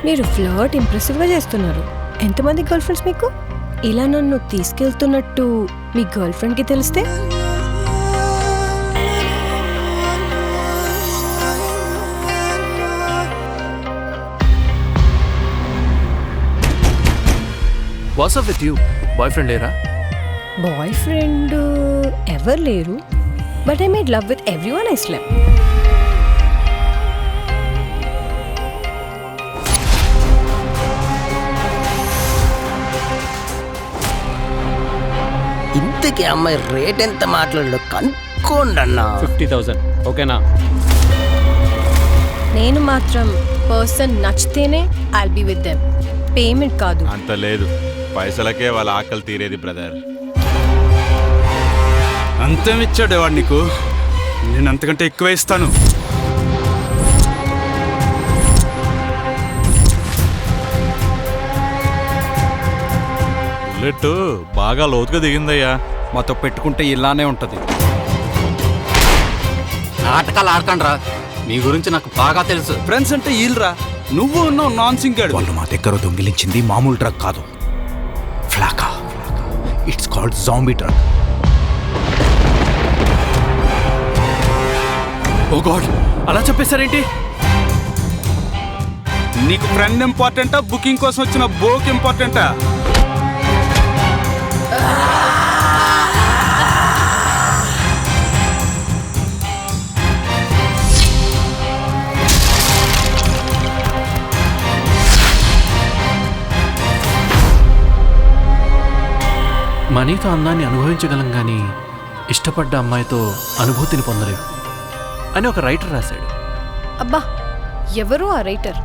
మీరు ఫ్లర్ట్ ఇంప్రెసివ్గా చేస్తున్నారు. ఎంతమంది గర్ల్ ఫ్రెండ్స్ మీకు? ఇలా నన్ను తీసుకెళ్తున్నట్టు మీ గర్ల్ ఫ్రెండ్కి తెలిస్తే? WhatsApp with you boy friend లేరా? బాయ్ ఫ్రెండ్ ఎవరు లేరు, but I made love with everyone I slept. ఇంతకీ అమ్మాయి రేట్ ఎంత మాట్లాడలో కనుక్కోండి అన్నా. 50,000 ఓకేనా? నేను మాత్రం పర్సన్ నచ్చితేనే I'll be with them, payment కాదు. అంత లేదు, పైసలకే వాళ్ళ ఆకలి తీరేది బ్రదర్. అంతేమిచ్చాడు వాడు నీకు? నేను అంతకంటే ఎక్కువ ఇస్తాను. బుల్లెట్ బాగా లోతుగా దిగిందయ్యా. మాతో పెట్టుకుంటే ఇలానే ఉంటది. నాటకాలు ఆడకండ్రా, మీ గురించి నాకు బాగా తెలుసు. ఫ్రెండ్స్ అంటే ఈల్రా, నువ్వు ఉన్నావు నాన్ సింగాడు. వాళ్ళు మా దగ్గర దొంగిలించింది మామూలు డ్రగ్ కాదు, flakka. It's called zombie drug. Oh God, అలా చెప్పేశారేంటి? నీకు ఫ్రెండ్ ఇంపార్టెంటా, బుకింగ్ కోసం వచ్చిన బోక్ ఇంపార్టెంటా? మనీతో అందాన్ని అనుభవించగలం కానీ ఇష్టపడ్డ అమ్మాయితో అనుభూతిని పొందలేం అని ఒక రైటర్ రాశాడు. అబ్బా, ఎవరు ఆ రైటర్?